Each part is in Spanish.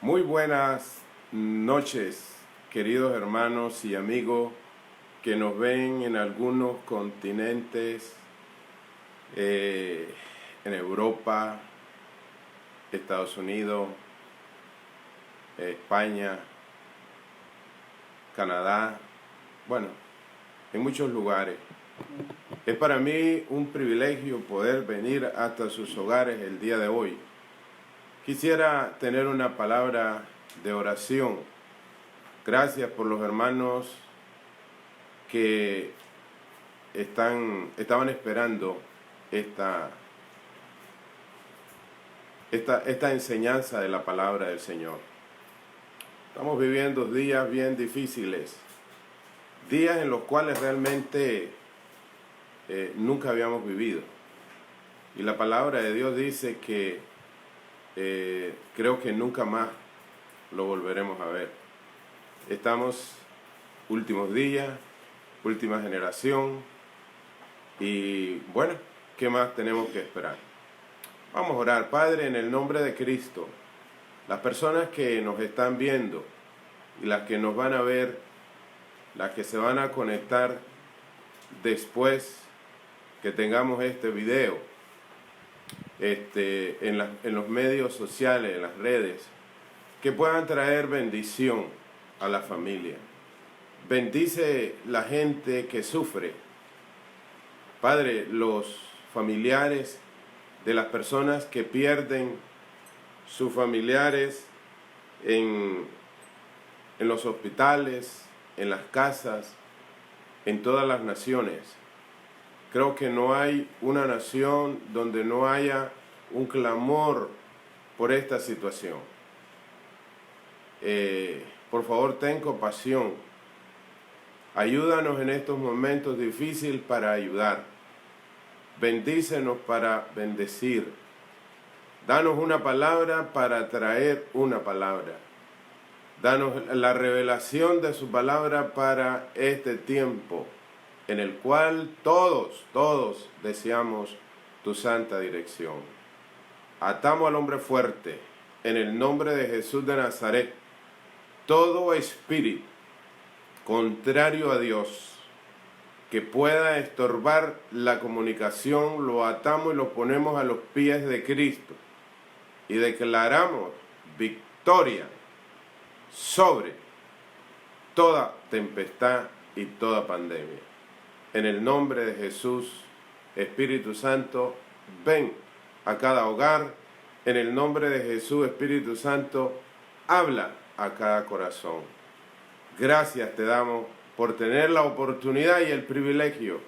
Muy buenas noches, queridos hermanos y amigos que nos ven en algunos continentes, en Europa, Estados Unidos, España, Canadá, bueno, en muchos lugares. Es para mí un privilegio poder venir hasta sus hogares el día de hoy. Quisiera tener una palabra de oración. Gracias por los hermanos que estaban esperando esta enseñanza de la palabra del Señor. Estamos viviendo días bien difíciles, días en los cuales realmente nunca habíamos vivido. Y la palabra de Dios dice que creo que nunca más lo volveremos a ver. Estamos últimos días, última generación, y bueno, ¿qué más tenemos que esperar? Vamos a orar. Padre, en el nombre de Cristo, las personas que nos están viendo y las que nos van a ver, las que se van a conectar después que tengamos este video, en los medios sociales, en las redes, que puedan traer bendición a la familia. Bendice la gente que sufre. Padre, los familiares de las personas que pierden sus familiares en los hospitales, en las casas, en todas las naciones. Creo que no hay una nación donde no haya un clamor por esta situación. Por favor, ten compasión. Ayúdanos en estos momentos difíciles para ayudar. Bendícenos para bendecir. Danos una palabra para traer una palabra. Danos la revelación de su palabra para este tiempo, en el cual todos deseamos tu santa dirección. Atamos al hombre fuerte, en el nombre de Jesús de Nazaret, todo espíritu contrario a Dios que pueda estorbar la comunicación, lo atamos y lo ponemos a los pies de Cristo y declaramos victoria sobre toda tempestad y toda pandemia. En el nombre de Jesús, Espíritu Santo, ven a cada hogar. En el nombre de Jesús, Espíritu Santo, habla a cada corazón. Gracias te damos por tener la oportunidad y el privilegio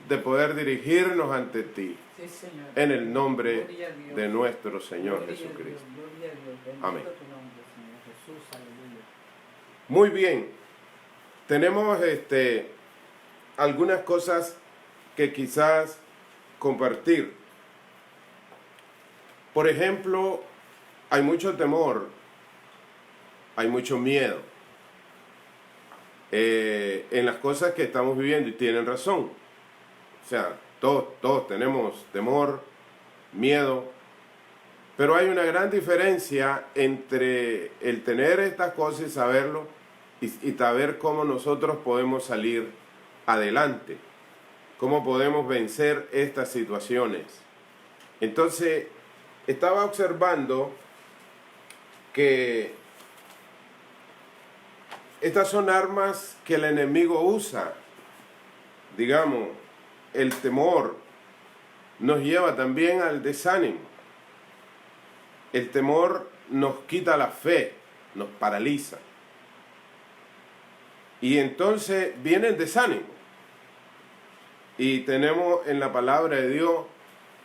de poder dirigirnos ante ti. Sí, Señor. En el nombre de nuestro Señor Gloria Jesucristo. Gloria a Dios. Bendito Amén. tu nombre, Señor Jesús. Aleluya. Muy bien. Tenemos algunas cosas que quizás compartir. Por ejemplo, hay mucho temor, hay mucho miedo en las cosas que estamos viviendo, y tienen razón. O sea, todos tenemos temor, miedo, pero hay una gran diferencia entre el tener estas cosas y saberlo y saber cómo nosotros podemos salir adelante, cómo podemos vencer estas situaciones. Entonces, estaba observando que estas son armas que el enemigo usa. Digamos, el temor nos lleva también al desánimo. El temor nos quita la fe, nos paraliza. Y entonces viene el desánimo. Y tenemos en la palabra de Dios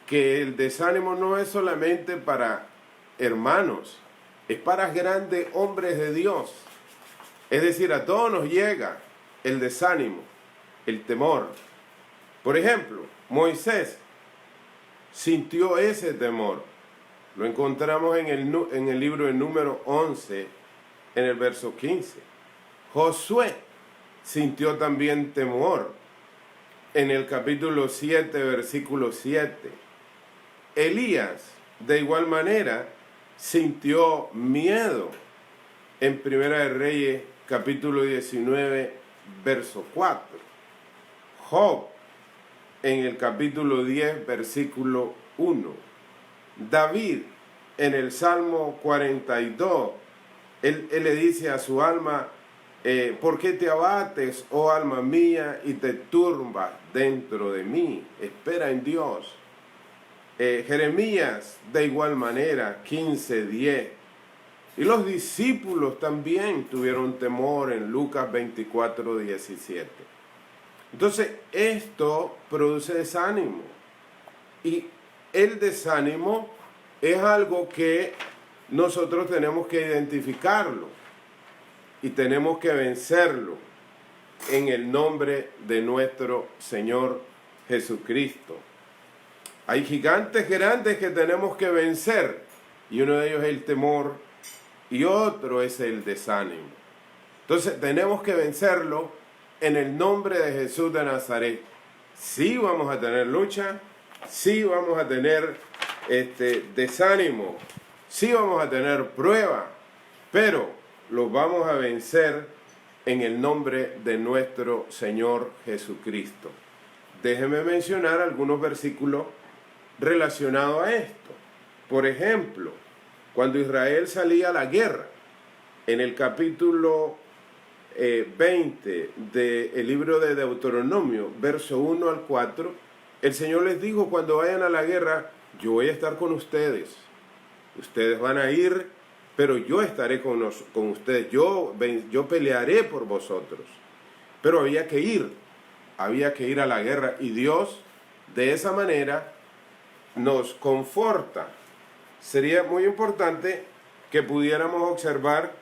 que el desánimo no es solamente para hermanos, es para grandes hombres de Dios. Es decir, a todos nos llega el desánimo, el temor. Por ejemplo, Moisés sintió ese temor. Lo encontramos en el libro de Número 11, en el verso 15. Josué sintió también temor. En el capítulo 7, versículo 7. Elías, de igual manera, sintió miedo en Primera de Reyes, capítulo 19, verso 4. Job, en el capítulo 10, versículo 1. David, en el Salmo 42, él le dice a su alma, ¿por qué te abates, oh alma mía, y te turbas dentro de mí? Espera en Dios. Jeremías, de igual manera, 15:10. Y los discípulos también tuvieron temor en Lucas 24:17. Entonces, esto produce desánimo. Y el desánimo es algo que nosotros tenemos que identificarlo y tenemos que vencerlo en el nombre de nuestro Señor Jesucristo. Hay gigantes grandes que tenemos que vencer y uno de ellos es el temor y otro es el desánimo. Entonces tenemos que vencerlo en el nombre de Jesús de Nazaret. Sí vamos a tener lucha, sí vamos a tener desánimo, sí vamos a tener prueba, pero los vamos a vencer en el nombre de nuestro Señor Jesucristo. Déjenme mencionar algunos versículos relacionados a esto. Por ejemplo, cuando Israel salía a la guerra, en el capítulo 20 del libro de Deuteronomio, verso 1 al 4, el Señor les dijo, cuando vayan a la guerra, yo voy a estar con ustedes. Ustedes van a ir, pero yo estaré con ustedes. Yo pelearé por vosotros. Pero había que ir a la guerra. Y Dios, de esa manera, nos conforta. Sería muy importante que pudiéramos observar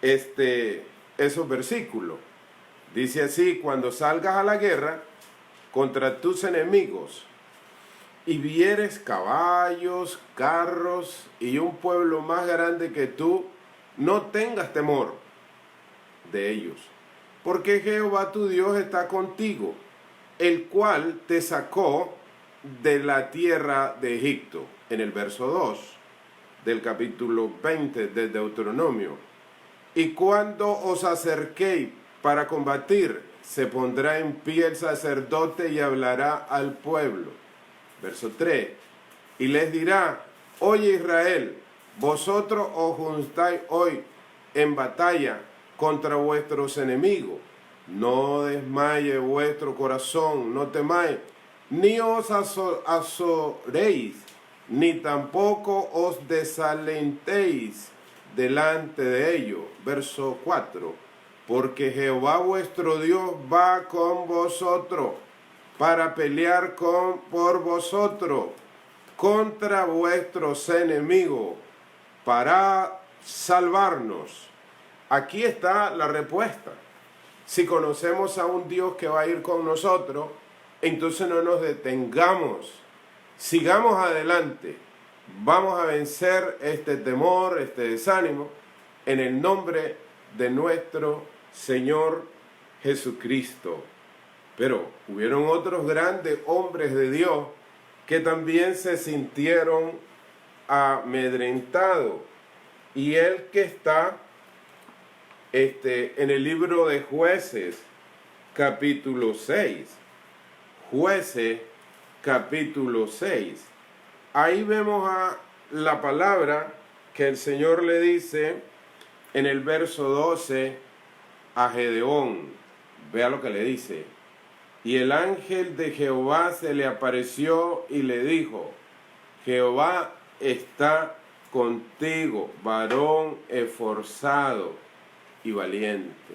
esos versículos. Dice así, cuando salgas a la guerra contra tus enemigos y vieres caballos, carros y un pueblo más grande que tú, no tengas temor de ellos, porque Jehová tu Dios está contigo, el cual te sacó de la tierra de Egipto, en el verso 2 del capítulo 20 de Deuteronomio. Y cuando os acerquéis para combatir, se pondrá en pie el sacerdote y hablará al pueblo. Verso 3. Y les dirá, oye Israel, vosotros os juntáis hoy en batalla contra vuestros enemigos. No desmaye vuestro corazón, no temáis, ni os azoréis, ni tampoco os desalentéis delante de ellos. Verso 4. Porque Jehová vuestro Dios va con vosotros para pelear por vosotros contra vuestros enemigos, para salvarnos. Aquí está la respuesta. Si conocemos a un Dios que va a ir con nosotros, entonces no nos detengamos. Sigamos adelante. Vamos a vencer este temor, este desánimo, en el nombre de nuestro Señor Jesucristo. Pero hubieron otros grandes hombres de Dios que también se sintieron amedrentados. Y el que está en el libro de Jueces, capítulo 6. Jueces, capítulo 6. Ahí vemos a la palabra que el Señor le dice en el verso 12 a Gedeón. Vea lo que le dice. Y el ángel de Jehová se le apareció y le dijo, Jehová está contigo, varón esforzado y valiente.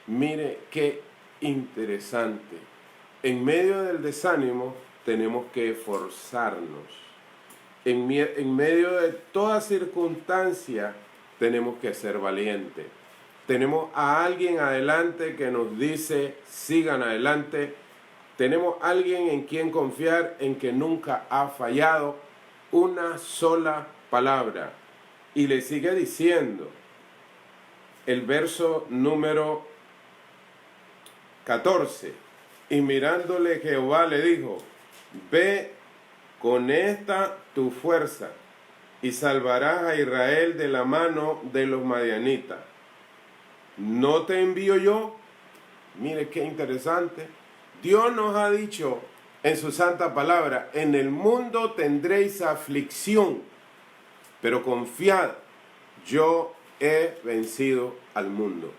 Mire qué interesante. En medio del desánimo tenemos que esforzarnos. En medio de toda circunstancia tenemos que ser valientes. Tenemos a alguien adelante que nos dice, sigan adelante. Tenemos a alguien en quien confiar, en que nunca ha fallado una sola palabra. Y le sigue diciendo, el verso número 14. Y mirándole Jehová le dijo, ve con esta tu fuerza y salvarás a Israel de la mano de los madianitas. ¿No te envío yo? Mire qué interesante. Dios nos ha dicho en su santa palabra, en el mundo tendréis aflicción, pero confiad, yo he vencido al mundo.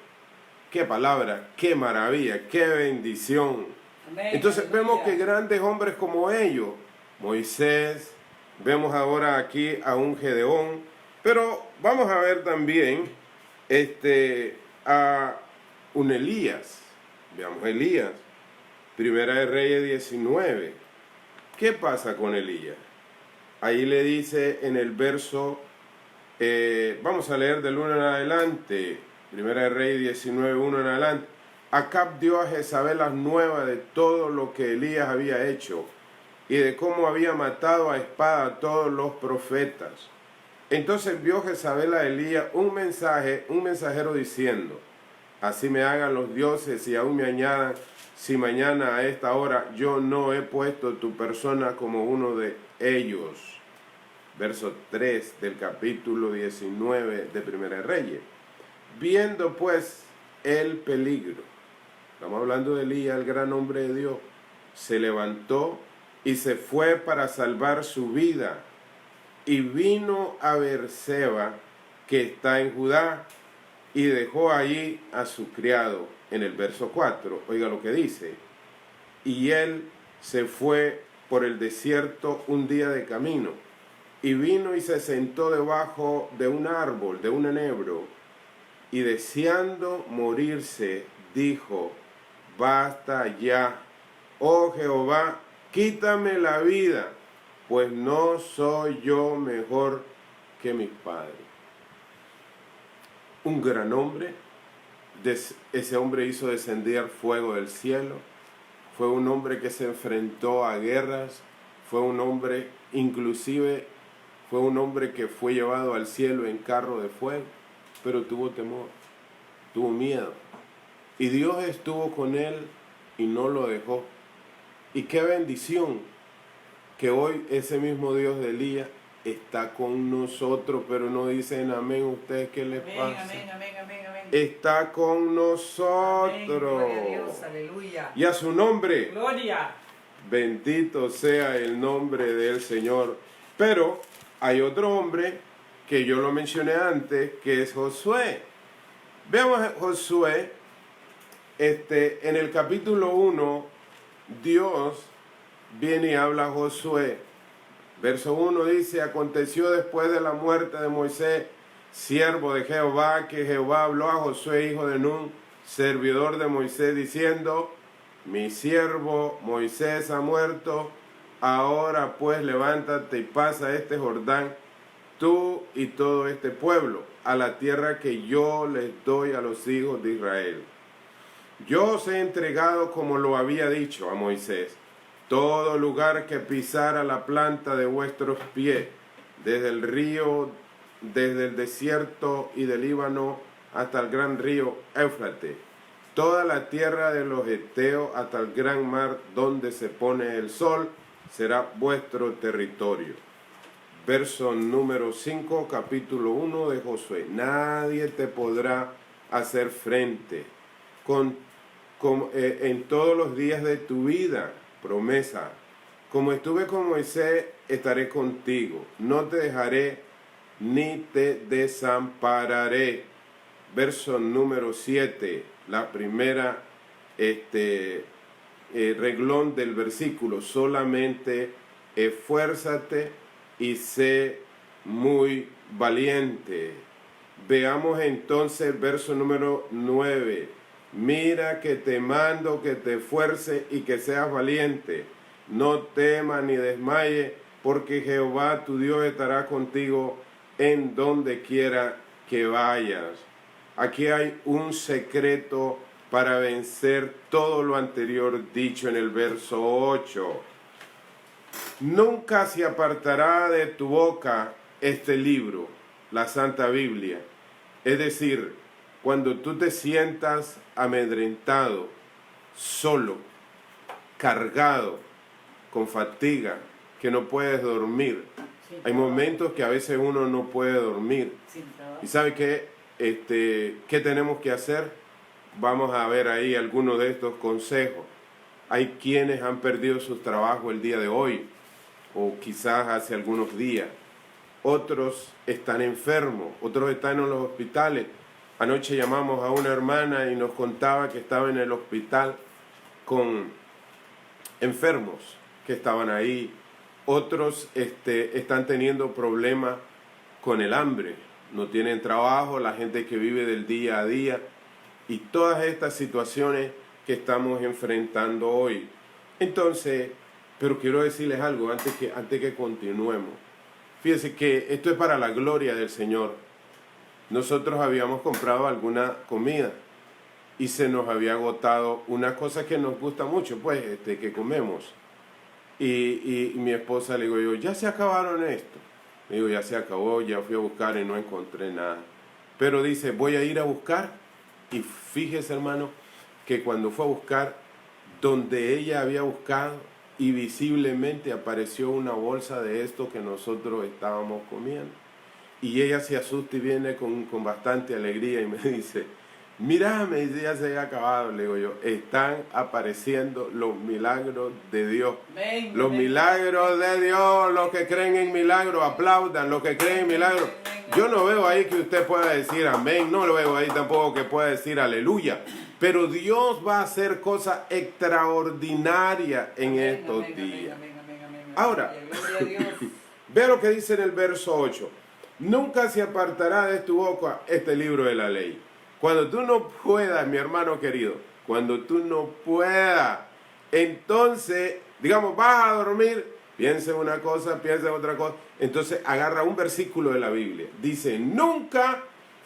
Qué palabra, qué maravilla, qué bendición. Amén. Entonces vemos Aleluya. que grandes hombres como ellos, Moisés, vemos ahora aquí a un Gedeón, pero vamos a ver también a un Elías. Veamos Elías, Primera de Reyes 19. ¿Qué pasa con Elías? Ahí le dice en el verso, vamos a leer del 1 en adelante, Primera de Reyes 19, 1 en adelante. Acab dio a Jezabel las nuevas de todo lo que Elías había hecho y de cómo había matado a espada a todos los profetas. Entonces vio Jezabel a Elías un mensajero diciendo, así me hagan los dioses y aún me añadan, si mañana a esta hora yo no he puesto tu persona como uno de ellos. Verso 3 del capítulo 19 de Primera de Reyes. Viendo pues el peligro, estamos hablando de Elías, el gran hombre de Dios, se levantó y se fue para salvar su vida y vino a Beerseba, que está en Judá, y dejó allí a su criado. En el verso 4, oiga lo que dice, y él se fue por el desierto un día de camino, y vino y se sentó debajo de un árbol, de un enebro, y deseando morirse, dijo, basta ya, oh Jehová, quítame la vida, pues no soy yo mejor que mis padres. Un gran hombre, ese hombre hizo descender fuego del cielo, fue un hombre que se enfrentó a guerras, fue un hombre, inclusive, fue un hombre que fue llevado al cielo en carro de fuego, pero tuvo temor, tuvo miedo. Y Dios estuvo con él y no lo dejó. Y qué bendición que hoy ese mismo Dios de Elías está con nosotros, pero no dicen amén. ¿Ustedes qué les Amén, pasa? amén, amén, amén, amén. Está con nosotros. Amén, gloria a Dios, aleluya. Y a su nombre, Gloria. bendito sea el nombre del Señor. Pero hay otro hombre que yo lo mencioné antes, que es Josué. Veamos a Josué, en el capítulo 1, Dios viene y habla a Josué. Verso 1 dice, aconteció después de la muerte de Moisés, siervo de Jehová, que Jehová habló a Josué, hijo de Nun, servidor de Moisés, diciendo, mi siervo Moisés ha muerto, ahora pues levántate y pasa este Jordán, tú y todo este pueblo, a la tierra que yo les doy a los hijos de Israel. Yo os he entregado, como lo había dicho a Moisés, todo lugar que pisara la planta de vuestros pies, desde el río, desde el desierto y del Líbano hasta el gran río Éufrates, toda la tierra de los heteos hasta el gran mar donde se pone el sol, será vuestro territorio. Verso número 5, capítulo 1 de Josué. Nadie te podrá hacer frente en todos los días de tu vida. Promesa. Como estuve con Moisés, estaré contigo. No te dejaré ni te desampararé. Verso número 7, la primera reglón del versículo. Solamente esfuérzate y sé muy valiente. Veamos entonces verso número 9. Mira que te mando que te esfuerces y que seas valiente. No temas ni desmayes, porque Jehová tu Dios estará contigo en donde quiera que vayas. Aquí hay un secreto para vencer todo lo anterior dicho en el verso 8. Nunca se apartará de tu boca este libro, la Santa Biblia. Es decir, cuando tú te sientas amedrentado, solo, cargado, con fatiga, que no puedes dormir, Sin Hay trabajo. momentos que a veces uno no puede dormir. Sin trabajo. ¿Y sabe qué? ¿Qué tenemos que hacer? Vamos a ver ahí algunos de estos consejos. Hay quienes han perdido sus trabajos el día de hoy o quizás hace algunos días. Otros están enfermos, otros están en los hospitales. Anoche llamamos a una hermana y nos contaba que estaba en el hospital con enfermos que estaban ahí. Otros están teniendo problemas con el hambre, no tienen trabajo, la gente que vive del día a día y todas estas situaciones que estamos enfrentando hoy. Entonces, pero quiero decirles algo antes que continuemos. Fíjense que esto es para la gloria del Señor. Nosotros habíamos comprado alguna comida y se nos había agotado una cosa que nos gusta mucho, pues, que comemos. Y mi esposa le digo yo, ya se acabaron esto. Le digo, ya se acabó, ya fui a buscar y no encontré nada. Pero dice, voy a ir a buscar. Y fíjese, hermano, que cuando fue a buscar, donde ella había buscado, y visiblemente apareció una bolsa de esto que nosotros estábamos comiendo. Y ella se asusta y viene con bastante alegría y me dice, mira, me dice, ya se había acabado. Le digo yo, están apareciendo los milagros de Dios. Amén, Los amén, milagros de Dios, los que creen en milagros, aplaudan, los que creen en milagros. Yo no veo ahí que usted pueda decir amén, no lo veo ahí tampoco que pueda decir aleluya. Pero Dios va a hacer cosas extraordinarias en estos días. Ahora, Gloria a Dios. vea lo que dice en el verso 8. Nunca se apartará de tu boca este libro de la ley. Cuando tú no puedas, mi hermano querido, cuando tú no puedas, entonces, digamos, vas a dormir, piensa en una cosa, piensa en otra cosa. Entonces agarra un versículo de la Biblia. Dice, nunca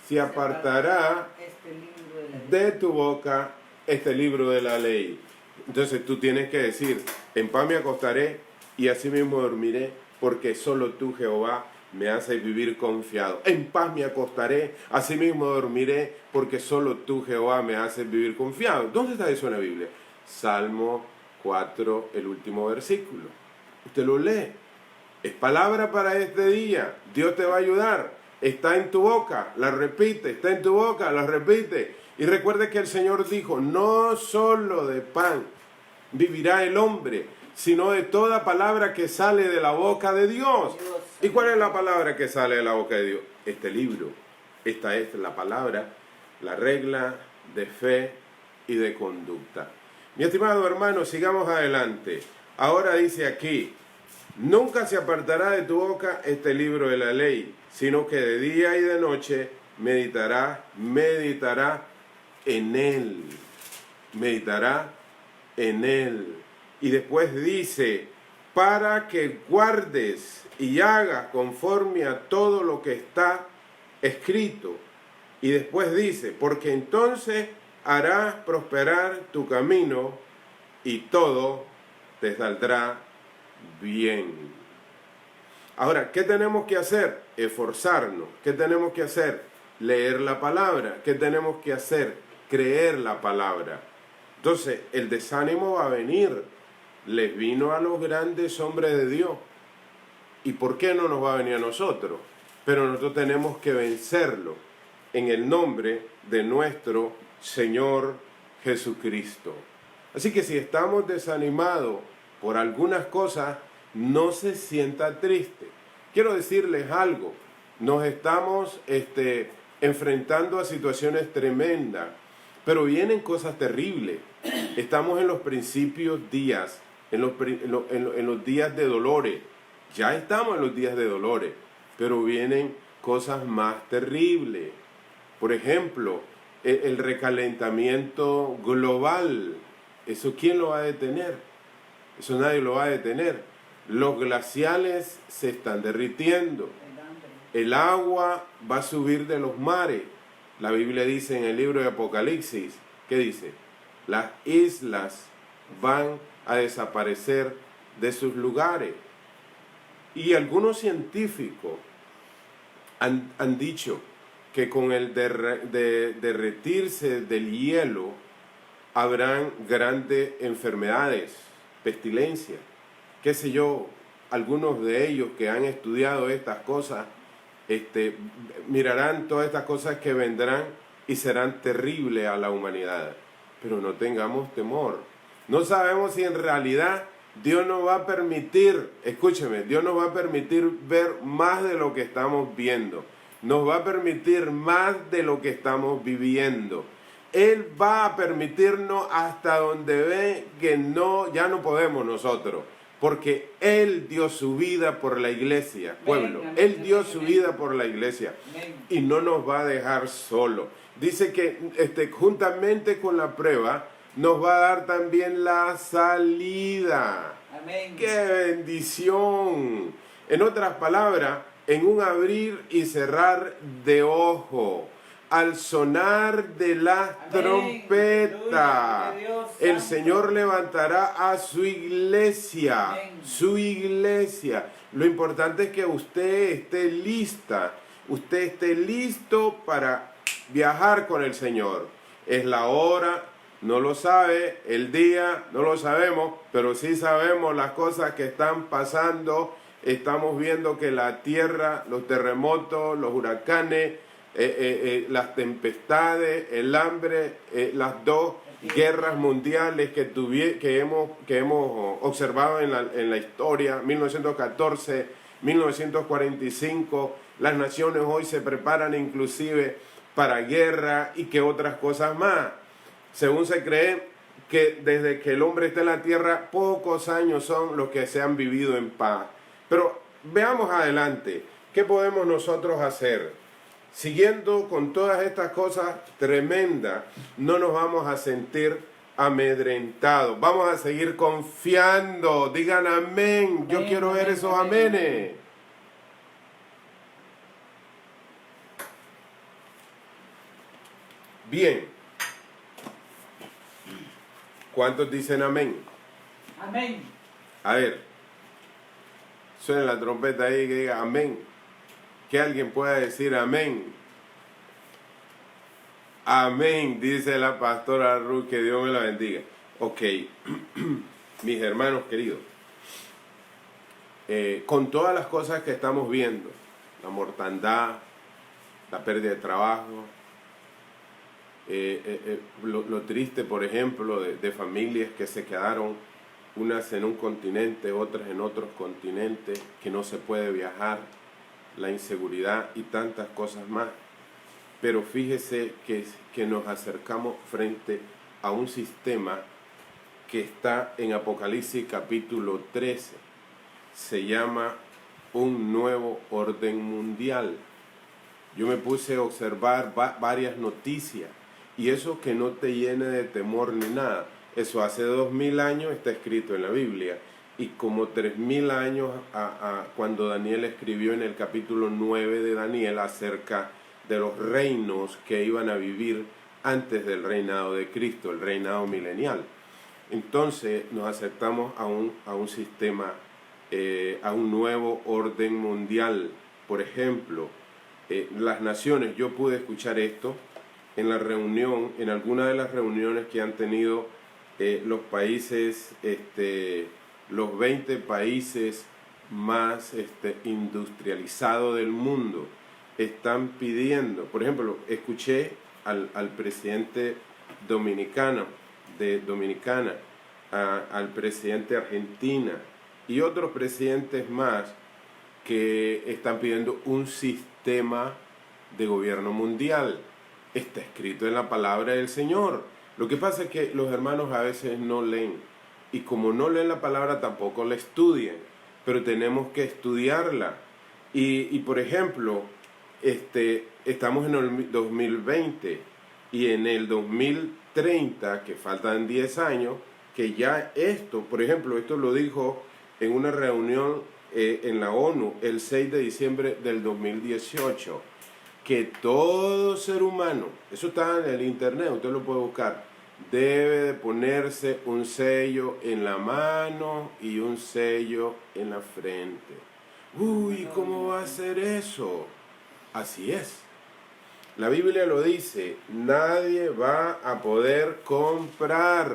se apartará Este libro de la ley. de tu boca este libro de la ley. Entonces tú tienes que decir, en paz me acostaré y así mismo dormiré, porque solo tú, Jehová, me haces vivir confiado. En paz me acostaré, así mismo dormiré, porque solo tú, Jehová, me haces vivir confiado. ¿Dónde está eso en la Biblia? Salmo 4, el último versículo. Usted lo lee. Es palabra para este día. Dios te va a ayudar. Está en tu boca, la repite. Está en tu boca, la repite. Y recuerde que el Señor dijo, no solo de pan vivirá el hombre, sino de toda palabra que sale de la boca de Dios. ¿Y cuál es la palabra que sale de la boca de Dios? Este libro. Esta es la palabra, la regla de fe y de conducta. Mi estimado hermano, sigamos adelante. Ahora dice aquí, nunca se apartará de tu boca este libro de la ley, sino que de día y de noche meditará en él. Meditará en él. Y después dice, para que guardes y hagas conforme a todo lo que está escrito. Y después dice, porque entonces hará prosperar tu camino y todo te saldrá bien. Ahora, ¿qué tenemos que hacer? Esforzarnos. ¿Qué tenemos que hacer? Leer la palabra. ¿Qué tenemos que hacer? Creer la palabra. Entonces, el desánimo va a venir. Les vino a los grandes hombres de Dios. ¿Y por qué no nos va a venir a nosotros? Pero nosotros tenemos que vencerlo en el nombre de nuestro Señor Jesucristo. Así que si estamos desanimados por algunas cosas, no se sienta triste. Quiero decirles algo. Nos estamos enfrentando a situaciones tremendas, pero vienen cosas terribles. Estamos en los principios días, en los días de dolores. Ya estamos en los días de dolores, pero vienen cosas más terribles. Por ejemplo, el recalentamiento global. ¿Eso quién lo va a detener? Eso nadie lo va a detener. Los glaciales se están derritiendo. El agua va a subir de los mares. La Biblia dice en el libro de Apocalipsis, ¿qué dice? Las islas van a desaparecer de sus lugares. Y algunos científicos han dicho que con el derretirse del hielo habrán grandes enfermedades, pestilencias, qué sé yo, algunos de ellos que han estudiado estas cosas, mirarán todas estas cosas que vendrán y serán terribles a la humanidad. Pero no tengamos temor. No sabemos si en realidad Dios nos va a permitir, escúcheme, Dios nos va a permitir ver más de lo que estamos viendo. Nos va a permitir más de lo que estamos viviendo. Él va a permitirnos hasta donde ve que ya no podemos nosotros. Porque Él dio su vida por la iglesia, pueblo. Él dio su vida por la iglesia. Y no nos va a dejar solo. Dice que juntamente con la prueba nos va a dar también la salida. Amén. ¡Qué bendición! En otras palabras, en un abrir y cerrar de ojo, al sonar de la trompeta, el Señor levantará a su iglesia. Amén. Su iglesia. Lo importante es que usted esté lista, usted esté listo para viajar con el Señor. Es la hora, no lo sabe, el día, no lo sabemos, pero sí sabemos las cosas que están pasando. Estamos viendo que la tierra, los terremotos, los huracanes, las tempestades, el hambre, las dos guerras mundiales que hemos observado en la historia, 1914, 1945, las naciones hoy se preparan inclusive para guerra y que otras cosas más. Según se cree que desde que el hombre está en la tierra, pocos años son los que se han vivido en paz. Pero veamos adelante, ¿qué podemos nosotros hacer? Siguiendo con todas estas cosas tremendas, no nos vamos a sentir amedrentados. Vamos a seguir confiando. Digan amén. Yo quiero ver esos amenes. Bien. ¿Cuántos dicen amén? Amén. A ver. Suena la trompeta ahí que diga amén. Que alguien pueda decir amén. Amén, dice la pastora Ruth, que Dios me la bendiga. Ok, mis hermanos queridos, con todas las cosas que estamos viendo, la mortandad, la pérdida de trabajo, lo triste, por ejemplo, de familias que se quedaron unas en un continente, otras en otros continentes, que no se puede viajar, la inseguridad y tantas cosas más. Pero fíjese que nos acercamos frente a un sistema que está en Apocalipsis capítulo 13. Se llama un nuevo orden mundial. Yo me puse a observar varias noticias y eso que no te llene de temor ni nada. Eso hace 2000 años está escrito en la Biblia. Y como 3000 años cuando Daniel escribió en el capítulo 9 de Daniel acerca de los reinos que iban a vivir antes del reinado de Cristo, el reinado milenial. Entonces nos acercamos a un sistema, a un nuevo orden mundial. Por ejemplo, las naciones, yo pude escuchar esto en la reunión, en alguna de las reuniones que han tenido los países, los 20 países más industrializados del mundo, están pidiendo. Por ejemplo, escuché al presidente dominicana, al presidente de Argentina y otros presidentes más que están pidiendo un sistema de gobierno mundial. Está escrito en la palabra del Señor. Lo que pasa es que los hermanos a veces no leen, y como no leen la palabra tampoco la estudian, pero tenemos que estudiarla. Y por ejemplo, estamos en el 2020 y en el 2030, que faltan 10 años, que ya esto, por ejemplo, esto lo dijo en una reunión en la ONU el 6 de diciembre del 2018, que todo ser humano, eso está en el internet, usted lo puede buscar, debe de ponerse un sello en la mano y un sello en la frente. Uy, ¿cómo va a ser eso? Así es. La Biblia lo dice, nadie va a poder comprar.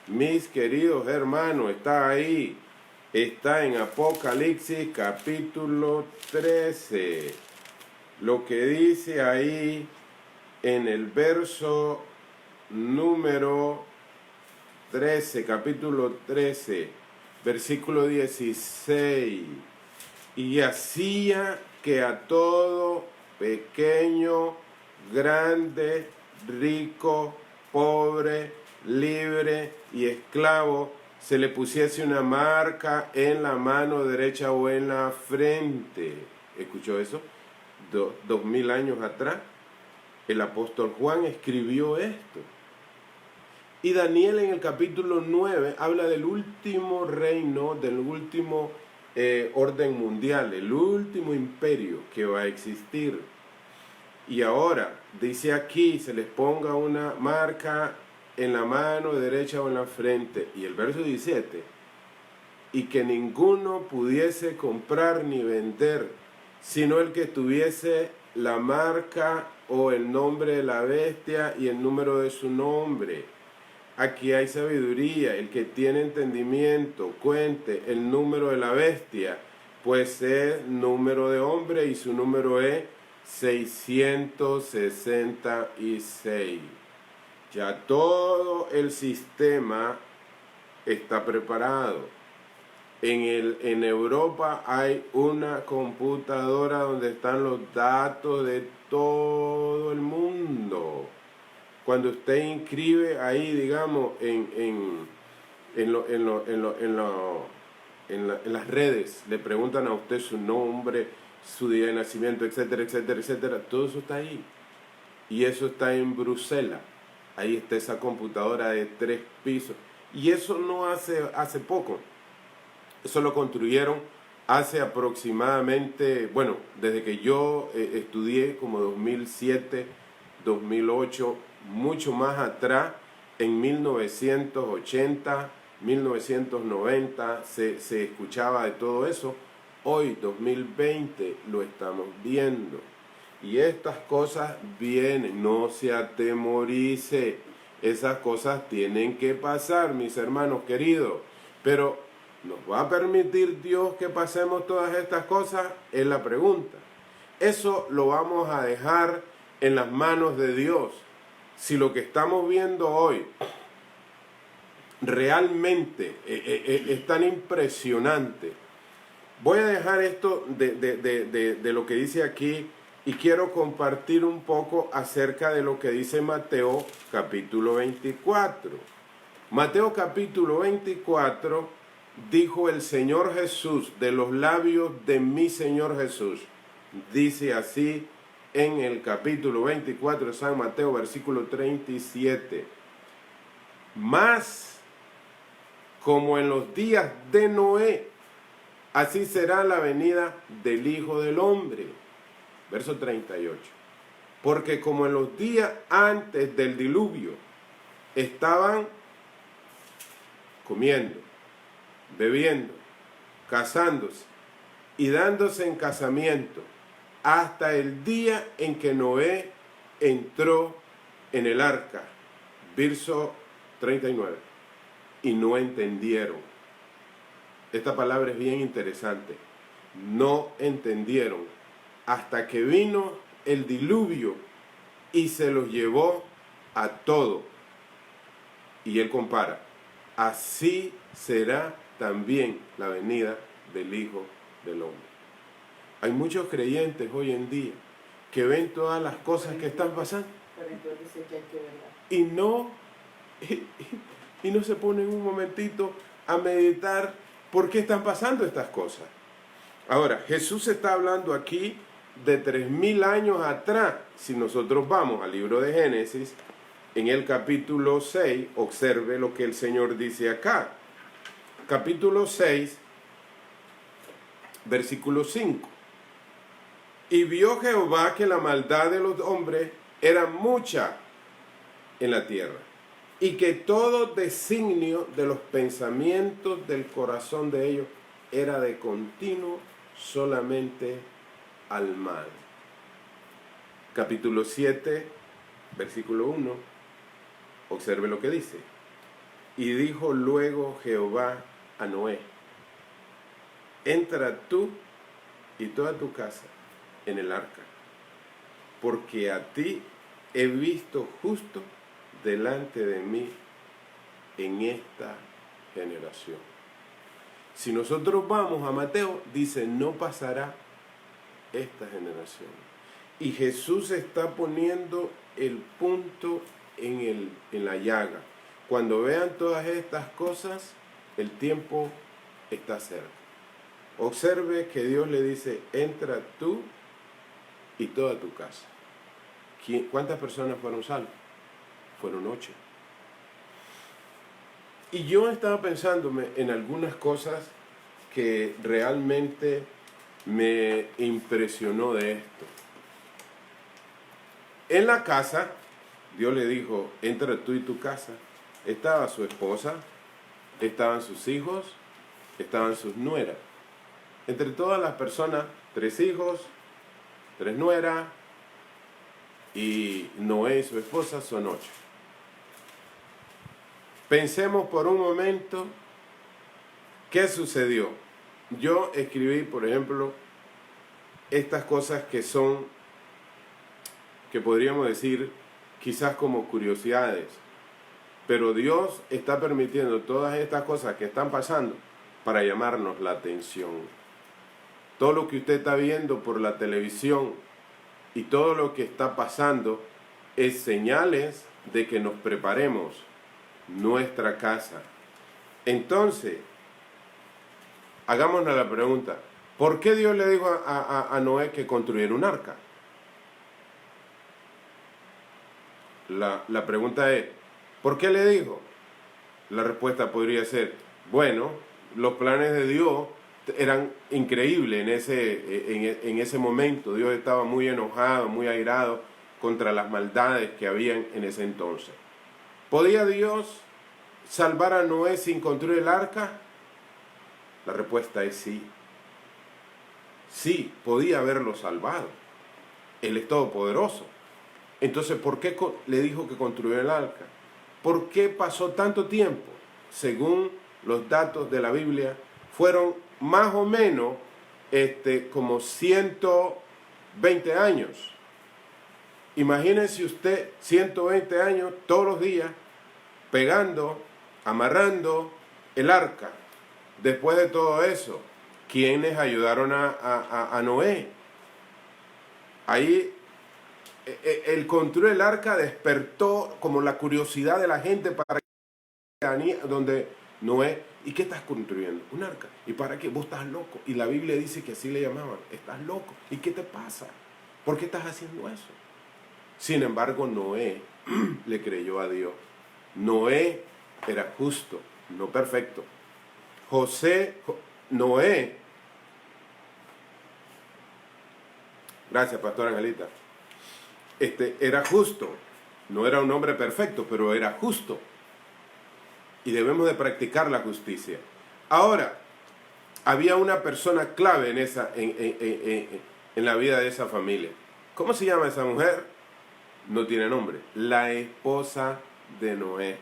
Mis queridos hermanos, está ahí. está en Apocalipsis capítulo 13. Lo que dice ahí en el verso número 13, capítulo 13, versículo 16. Y hacía que a todo, pequeño, grande, rico, pobre, libre y esclavo, se le pusiese una marca en la mano derecha o en la frente. ¿Escuchó eso? 2000 años atrás, el apóstol Juan escribió esto. Y Daniel en el capítulo 9 habla del último reino, del último orden mundial, el último imperio que va a existir. Y ahora, dice aquí, se les ponga una marca en la mano derecha o en la frente. Y el verso 17, y que ninguno pudiese comprar ni vender, sino el que tuviese la marca o el nombre de la bestia y el número de su nombre. Aquí hay sabiduría. El que tiene entendimiento, cuente el número de la bestia, pues es número de hombre y su número es 666. Ya todo el sistema está preparado. En Europa hay una computadora donde están los datos de todo el mundo. Cuando usted inscribe ahí, digamos, en las redes, le preguntan a usted su nombre, su día de nacimiento, etcétera, etcétera, etcétera. Todo eso está ahí. Y eso está en Bruselas. Ahí está esa computadora de 3 pisos. Y eso no hace poco. Eso lo construyeron hace aproximadamente, bueno, desde que yo estudié, como 2007, 2008, mucho más atrás, en 1980, 1990, se escuchaba de todo eso. Hoy, 2020, lo estamos viendo. Y estas cosas vienen, no se atemorice. Esas cosas tienen que pasar, mis hermanos queridos. Pero, ¿nos va a permitir Dios que pasemos todas estas cosas? Es la pregunta. Eso lo vamos a dejar en las manos de Dios. Si lo que estamos viendo hoy realmente es tan impresionante. Voy a dejar esto de lo que dice aquí y quiero compartir un poco acerca de lo que dice Mateo capítulo 24. Mateo capítulo 24, dijo el Señor Jesús de los labios de mi Señor Jesús. Dice así en el capítulo 24 de San Mateo, versículo 37. Mas, como en los días de Noé, así será la venida del Hijo del Hombre. Verso 38. Porque como en los días antes del diluvio estaban comiendo, bebiendo, casándose y dándose en casamiento, hasta el día en que Noé entró en el arca. Verso 39. Y no entendieron. Esta palabra es bien interesante. No entendieron hasta que vino el diluvio y se los llevó a todo. Y él compara. Así será también la venida del Hijo del Hombre. Hay muchos creyentes hoy en día que ven todas las cosas que están pasando y no se ponen un momentito a meditar por qué están pasando estas cosas. Ahora, Jesús está hablando aquí de 3000 años atrás. Si nosotros vamos al libro de Génesis, en el capítulo 6, observe lo que el Señor dice acá. Capítulo 6, versículo 5. Y vio Jehová que la maldad de los hombres era mucha en la tierra, y que todo designio de los pensamientos del corazón de ellos era de continuo solamente al mal. Capítulo 7, versículo 1, observe lo que dice. Y dijo luego Jehová a Noé, entra tú y toda tu casa en el arca, porque a ti he visto justo delante de mí en esta generación. Si nosotros vamos a Mateo, dice, no pasará esta generación. Y Jesús está poniendo el punto en la llaga. Cuando vean todas estas cosas, el tiempo está cerca. Observe que Dios le dice, entra tú y toda tu casa. ¿Cuántas personas fueron salvas? Fueron 8. Y yo estaba pensándome en algunas cosas que realmente me impresionó de esto. En la casa, Dios le dijo, entra tú y tu casa. Estaba su esposa, estaban sus hijos, estaban sus nueras. Entre todas las personas, 3 hijos, 3 nueras, y Noé y su esposa son 8. Pensemos por un momento qué sucedió. Yo escribí, por ejemplo, estas cosas que son, que podríamos decir, quizás como curiosidades. Pero Dios está permitiendo todas estas cosas que están pasando para llamarnos la atención. Todo lo que usted está viendo por la televisión y todo lo que está pasando es señales de que nos preparemos nuestra casa. Entonces, hagámonos la pregunta, ¿por qué Dios le dijo a Noé que construyera un arca? La pregunta es, ¿por qué le dijo? La respuesta podría ser, bueno, los planes de Dios eran increíbles en ese momento. Dios estaba muy enojado, muy airado contra las maldades que habían en ese entonces. ¿Podía Dios salvar a Noé sin construir el arca? La respuesta es sí. Sí, podía haberlo salvado. Él es todopoderoso. Entonces, ¿por qué le dijo que construyera el arca? ¿Por qué pasó tanto tiempo? Según los datos de la Biblia, fueron más o menos como 120 años. Imagínense usted 120 años todos los días pegando, amarrando el arca. Después de todo eso, ¿quiénes ayudaron a Noé? Ahí el construir el arca despertó como la curiosidad de la gente para que donde Noé, ¿y qué estás construyendo? Un arca. ¿Y para qué? Vos estás loco. Y la Biblia dice que así le llamaban, estás loco. ¿Y qué te pasa? ¿Por qué estás haciendo eso? Sin embargo, Noé le creyó a Dios. Noé era justo, no perfecto. Noé, gracias, Pastor Angelita, era justo, no era un hombre perfecto, pero era justo. Y debemos de practicar la justicia. Ahora, había una persona clave en la vida de esa familia. ¿Cómo se llama esa mujer? No tiene nombre. La esposa de Noé.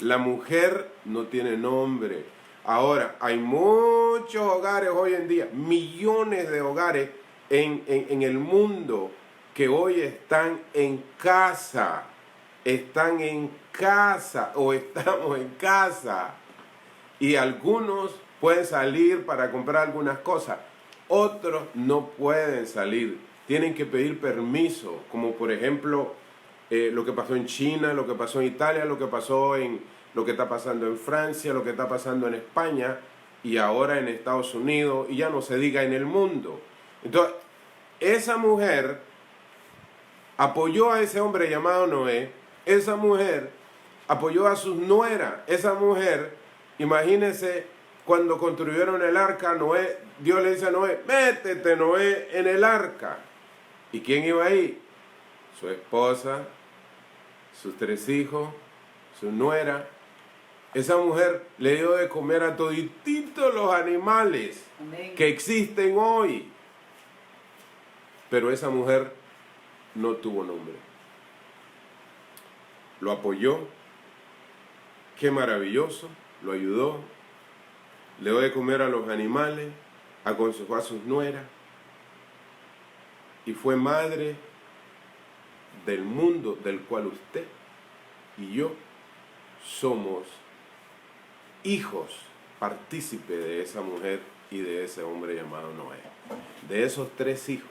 La mujer no tiene nombre. Ahora, hay muchos hogares hoy en día, millones de hogares en el mundo que hoy están en casa. Están en casa o estamos en casa. Y algunos pueden salir para comprar algunas cosas. Otros no pueden salir. Tienen que pedir permiso, como por ejemplo lo que pasó en China, lo que pasó en Italia, lo que está pasando en Francia, lo que está pasando en España y ahora en Estados Unidos y ya no se diga en el mundo. Entonces, esa mujer apoyó a ese hombre llamado Noé, esa mujer apoyó a sus nueras, esa mujer, imagínense, cuando construyeron el arca, Noé, Dios le dice a Noé, métete Noé en el arca. ¿Y quién iba ahí? Su esposa, sus 3 hijos, su nuera. Esa mujer le dio de comer a todititos los animales que existen hoy. Pero esa mujer no tuvo nombre. Lo apoyó, qué maravilloso, lo ayudó. le dio de comer a los animales, aconsejó a sus nueras y fue madre del mundo del cual usted y yo somos hijos, partícipes de esa mujer y de ese hombre llamado Noé, de esos 3 hijos.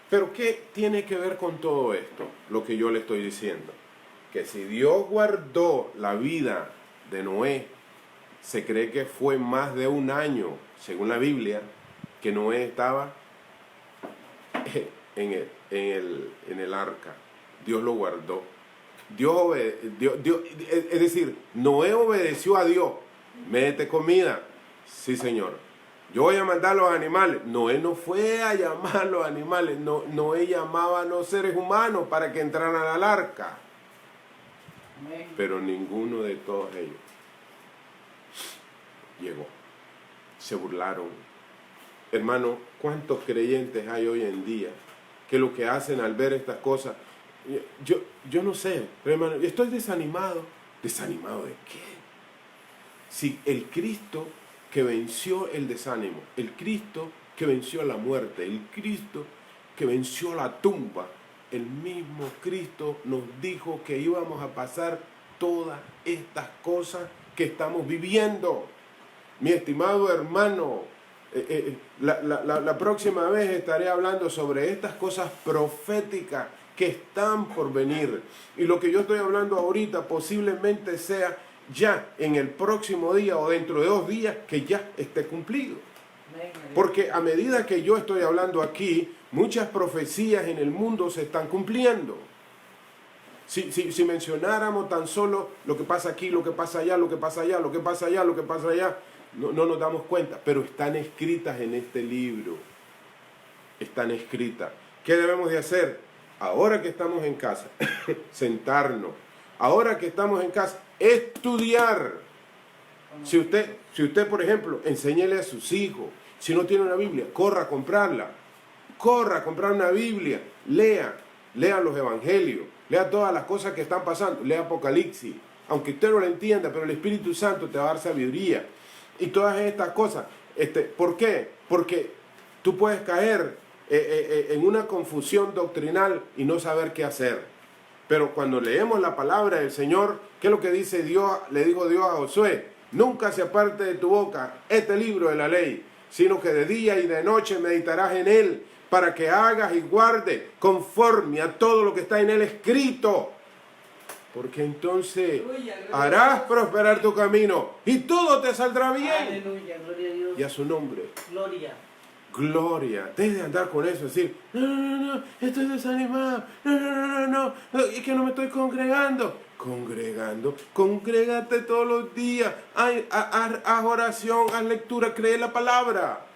Pero ¿qué tiene que ver con todo esto? Lo que yo le estoy diciendo, que si Dios guardó la vida de Noé, se cree que fue más de 1 año, según la Biblia, que Noé estaba en el arca. Dios lo guardó. Es decir, Noé obedeció a Dios. Métete comida. Sí, Señor. Yo voy a mandar a los animales. Noé no fue a llamar a los animales. Noé llamaba a los seres humanos para que entraran al arca. Pero ninguno de todos ellos llegó. Se burlaron. Hermano, ¿cuántos creyentes hay hoy en día que lo que hacen al ver estas cosas? Yo no sé, pero hermano, estoy desanimado. ¿Desanimado de qué? Si el Cristo que venció el desánimo, el Cristo que venció la muerte, el Cristo que venció la tumba, el mismo Cristo nos dijo que íbamos a pasar todas estas cosas que estamos viviendo. Mi estimado hermano, la próxima vez estaré hablando sobre estas cosas proféticas que están por venir. Y lo que yo estoy hablando ahorita posiblemente sea ya en el próximo día o dentro de 2 días que ya esté cumplido. Porque a medida que yo estoy hablando aquí, muchas profecías en el mundo se están cumpliendo. Si mencionáramos tan solo lo que pasa aquí, lo que pasa allá, lo que pasa allá, lo que pasa allá, lo que pasa allá, no nos damos cuenta, pero están escritas en este libro. Están escritas. ¿Qué debemos de hacer? Ahora que estamos en casa, sentarnos. Ahora que estamos en casa, estudiar. Si usted, por ejemplo, enséñele a sus hijos. Si no tiene una Biblia, corra a comprarla. Corra a comprar una Biblia. Lea los evangelios. Lea todas las cosas que están pasando. Lea Apocalipsis. Aunque usted no lo entienda, pero el Espíritu Santo te va a dar sabiduría. Y todas estas cosas. ¿Por qué? Porque tú puedes caer en una confusión doctrinal y no saber qué hacer. Pero cuando leemos la palabra del Señor, ¿qué es lo que dice Dios? Le dijo Dios a Josué: nunca se aparte de tu boca este libro de la ley, sino que de día y de noche meditarás en él, para que hagas y guardes conforme a todo lo que está en él escrito. Porque entonces harás prosperar tu camino y todo te saldrá bien. Aleluya, gloria a Dios. Y a su nombre. Gloria. Gloria. Deje de andar con eso, decir, no, estoy desanimado, no, es que no me estoy congregando. Congrégate todos los días, haz oración, haz lectura, cree la palabra.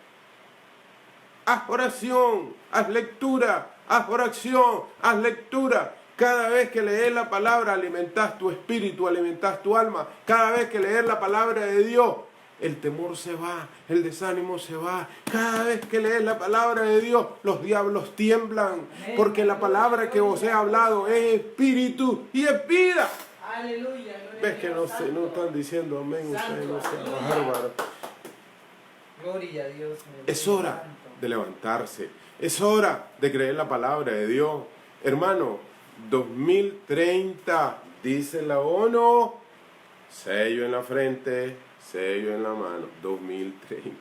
Haz oración, haz lectura, haz oración, haz lectura. Cada vez que lees la palabra alimentas tu espíritu, alimentas tu alma. Cada vez que lees la palabra de Dios, el temor se va, el desánimo se va. Cada vez que lees la palabra de Dios, los diablos tiemblan. Porque la palabra que os he hablado es espíritu y es vida. Aleluya. ¿Ves que no están diciendo amén? Ustedes no sean bárbaros. Gloria a Dios. Es hora de levantarse. Es hora de creer la palabra de Dios. Hermano, 2030, dice la ONU, sello en la frente, sello en la mano, 2030.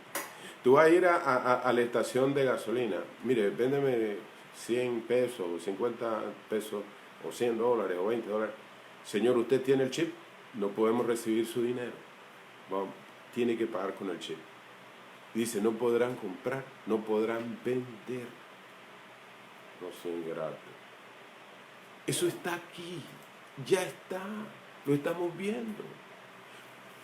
Tú vas a ir a la estación de gasolina, mire, véndeme 100 pesos, o 50 pesos, o $100, o $20. Señor, ¿usted tiene el chip? No podemos recibir su dinero. Vamos, tiene que pagar con el chip. Dice, no podrán comprar, no podrán vender. No son ingratos. Eso está aquí, ya está, lo estamos viendo.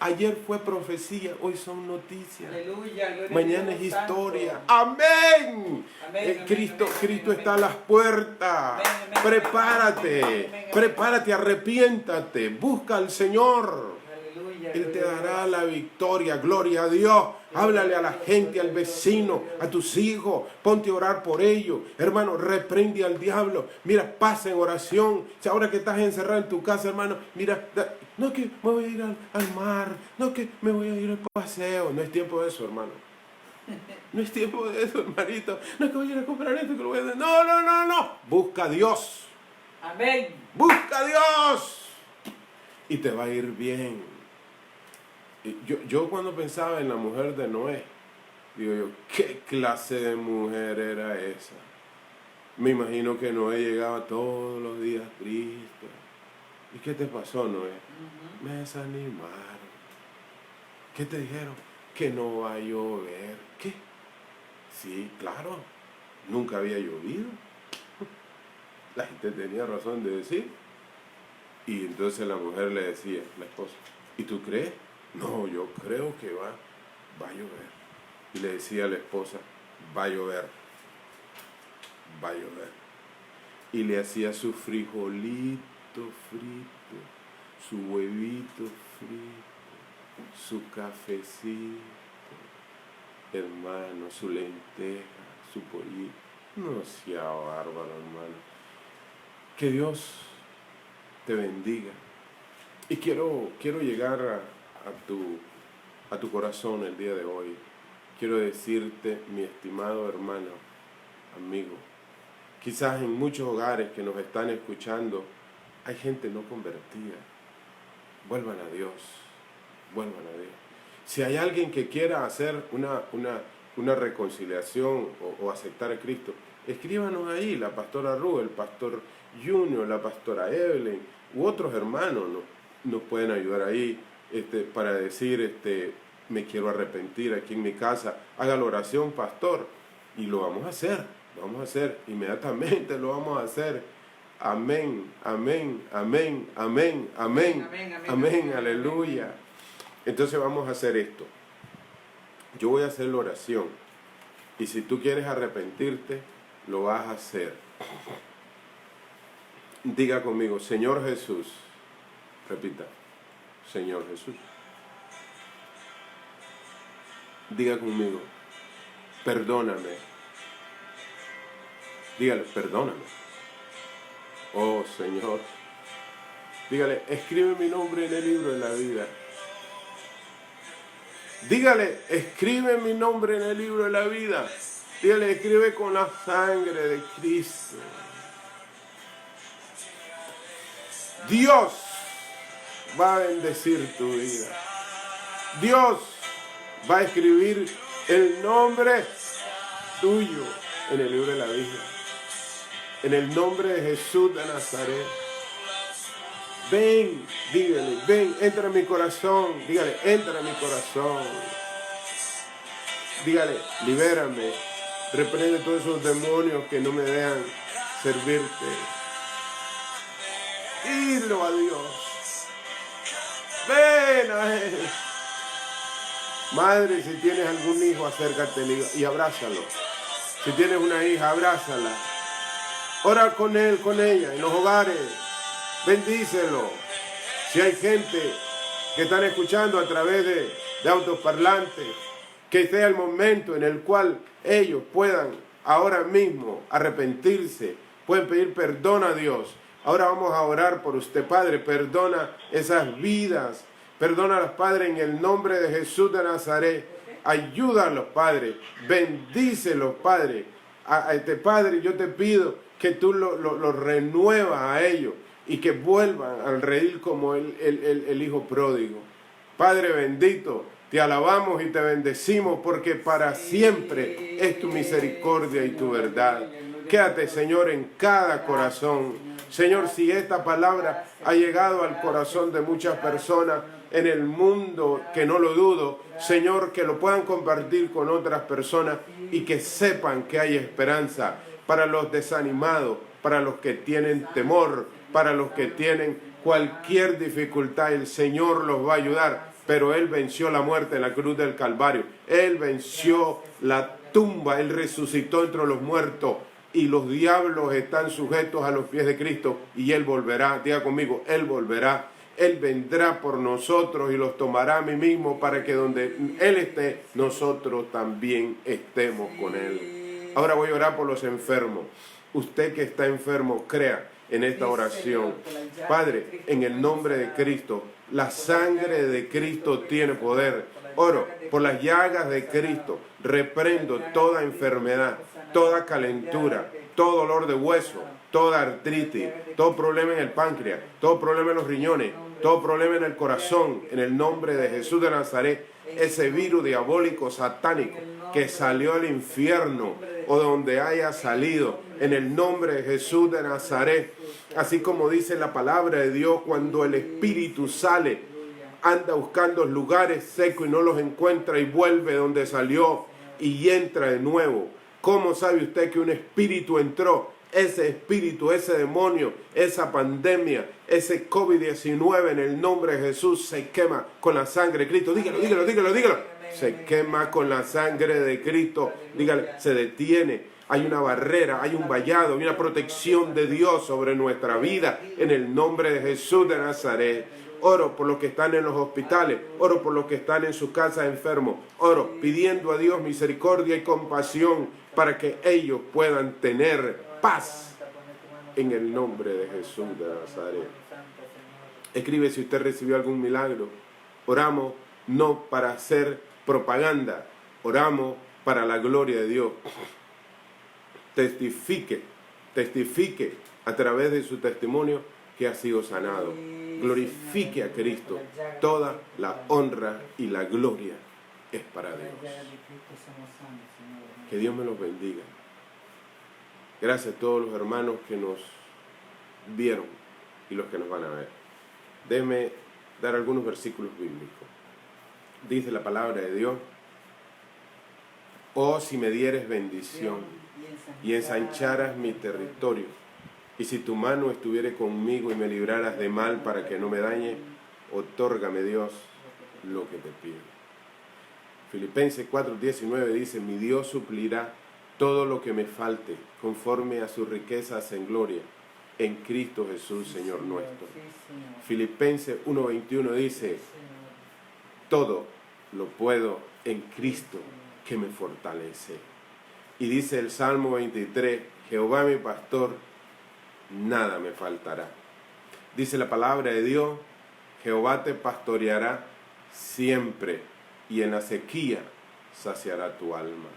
Ayer fue profecía, hoy son noticias. Aleluya, gloria mañana a Dios, es historia. santo. Amén. Amén, Cristo amén, está a las puertas. Amén, Prepárate, amén, amén. prepárate, arrepiéntate, busca al Señor. Aleluya. Aleluya. Él te gloria a dará Dios. la victoria. Gloria a Dios. Háblale a la gente, al vecino, a tus hijos. Ponte a orar por ellos. Hermano, reprende al diablo. Mira, pasa en oración. Si ahora que estás encerrado en tu casa, hermano, mira, no es que me voy a ir al mar. No es que me voy a ir al paseo. No es tiempo de eso, hermano. No es tiempo de eso, hermanito. No es que voy a ir a comprar esto, que lo voy a hacer. No, no, no, no. Busca a Dios. Amén. Busca a Dios. Y te va a ir bien. Yo cuando pensaba en la mujer de Noé, digo yo, ¿qué clase de mujer era esa? Me imagino que Noé llegaba todos los días triste. ¿Y qué te pasó, Noé? Me desanimaron. ¿Qué te dijeron? Que no va a llover. ¿Qué? Sí, claro. Nunca había llovido. La gente tenía razón de decir. Y entonces la mujer le decía, la esposa, ¿y tú crees? No, yo creo que va a llover. Y le decía a la esposa, va a llover, va a llover. Y le hacía su frijolito frito, su huevito frito, su cafecito, hermano, su lenteja, su pollito. No sea bárbaro, hermano. Que Dios te bendiga. Y quiero llegar a tu corazón el día de hoy. Quiero decirte, mi estimado hermano, amigo, quizás en muchos hogares que nos están escuchando hay gente no convertida. Vuelvan a Dios, vuelvan a Dios. Si hay alguien que quiera hacer una reconciliación o aceptar a Cristo, escríbanos ahí, la pastora Ru, el pastor Junior, la pastora Evelyn u otros hermanos nos pueden ayudar ahí para decir, me quiero arrepentir aquí en mi casa. Haga la oración, pastor, y lo vamos a hacer, inmediatamente lo vamos a hacer. Amén, amén, amén, amén, amén, amén, aleluya. Entonces vamos a hacer esto. Yo voy a hacer la oración, y si tú quieres arrepentirte, lo vas a hacer. Diga conmigo, Señor Jesús. Repita, Señor Jesús. Diga conmigo, perdóname. Dígale, perdóname. Oh Señor. Dígale, escribe mi nombre en el libro de la vida. Dígale, escribe mi nombre en el libro de la vida. Dígale, escribe con la sangre de Cristo. Dios va a bendecir tu vida. Dios va a escribir el nombre tuyo en el libro de la vida. En el nombre de Jesús de Nazaret. Ven, dígale, ven, entra en mi corazón. Dígale, entra en mi corazón. Dígale, libérame. Reprende todos esos demonios que no me dejan servirte. Dilo a Dios. Ven a Él. Madre, si tienes algún hijo, acércate y abrázalo. Si tienes una hija, abrázala. Ora con él, con ella, en los hogares. Bendícelo. Si hay gente que están escuchando a través de autoparlantes, que sea el momento en el cual ellos puedan ahora mismo arrepentirse, pueden pedir perdón a Dios. Ahora vamos a orar por usted, Padre. Perdona esas vidas. Perdónalos, Padre, en el nombre de Jesús de Nazaret. Ayúdalos, Padre. Bendícelos, Padre. Padre, yo te pido que tú lo renuevas a ellos y que vuelvan al redil como el hijo pródigo. Padre bendito, te alabamos y te bendecimos porque para siempre es tu misericordia y tu verdad. Quédate, Señor, en cada corazón. Señor, si esta palabra ha llegado al corazón de muchas personas en el mundo, que no lo dudo, Señor, que lo puedan compartir con otras personas y que sepan que hay esperanza para los desanimados, para los que tienen temor, para los que tienen cualquier dificultad. El Señor los va a ayudar, pero Él venció la muerte en la cruz del Calvario. Él venció la tumba, Él resucitó entre los muertos. Y los diablos están sujetos a los pies de Cristo y Él volverá. Diga conmigo, Él volverá. Él vendrá por nosotros y los tomará a mí mismo para que donde Él esté, nosotros también estemos con Él. Ahora voy a orar por los enfermos. Usted que está enfermo, crea en esta oración. Padre, en el nombre de Cristo, la sangre de Cristo tiene poder. Oro por las llagas de Cristo. Reprendo toda enfermedad, toda calentura, todo dolor de hueso, toda artritis, todo problema en el páncreas, todo problema en los riñones, todo problema en el corazón, en el nombre de Jesús de Nazaret. Ese virus diabólico satánico que salió al infierno o donde haya salido, en el nombre de Jesús de Nazaret. Así como dice la palabra de Dios, cuando el espíritu sale, anda buscando lugares secos y no los encuentra y vuelve donde salió y entra de nuevo. ¿Cómo sabe usted que un espíritu entró? Ese espíritu, ese demonio, esa pandemia, ese COVID-19 en el nombre de Jesús se quema con la sangre de Cristo. Dígalo, dígalo, dígalo, dígalo. Se quema con la sangre de Cristo. Dígale, se detiene. Hay una barrera, hay un vallado, hay una protección de Dios sobre nuestra vida en el nombre de Jesús de Nazaret. Oro por los que están en los hospitales, oro por los que están en su casa enfermos, oro pidiendo a Dios misericordia y compasión para que ellos puedan tener paz en el nombre de Jesús de Nazaret. Escribe si usted recibió algún milagro. Oramos no para hacer propaganda, oramos para la gloria de Dios. Testifique a través de su testimonio que ha sido sanado. Glorifique a Cristo. Toda la honra y la gloria es para Dios. Que Dios me los bendiga. Gracias a todos los hermanos que nos vieron y los que nos van a ver. Déjenme dar algunos versículos bíblicos. Dice la palabra de Dios: oh, si me dieres bendición y ensancharas mi territorio, y si tu mano estuviere conmigo y me libraras de mal para que no me dañe, otórgame, Dios, lo que te pido. Filipenses 4:19 dice: mi Dios suplirá todo lo que me falte, conforme a sus riquezas en gloria, en Cristo Jesús, Señor nuestro. Filipenses 1:21 dice: todo lo puedo en Cristo que me fortalece. Y dice el Salmo 23: Jehová mi pastor, nada me faltará. Dice la palabra de Dios: Jehová te pastoreará siempre, y en la sequía saciará tu alma.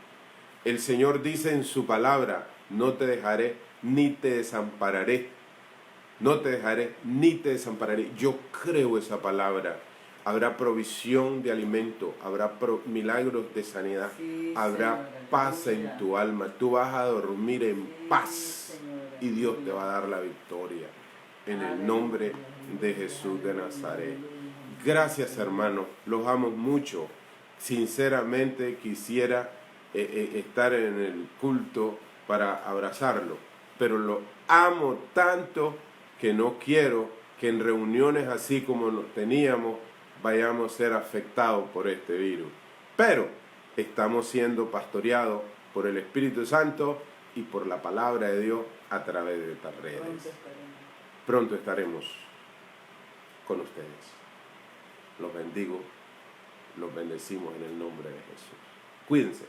El Señor dice en su palabra: no te dejaré ni te desampararé. No te dejaré ni te desampararé. Yo creo esa palabra. Habrá provisión de alimento, habrá milagros de sanidad, habrá paz en tu alma. Tú vas a dormir en paz y Dios te va a dar la victoria. En el nombre de Jesús de Nazaret. Gracias, hermanos. Los amo mucho. Sinceramente quisiera estar en el culto para abrazarlo, pero lo amo tanto que no quiero que en reuniones así como nos teníamos vayamos a ser afectados por este virus. Pero estamos siendo pastoreados por el Espíritu Santo y por la palabra de Dios a través de estas redes. Pronto estaremos con ustedes. Los bendigo, los bendecimos en el nombre de Jesús. Cuídense.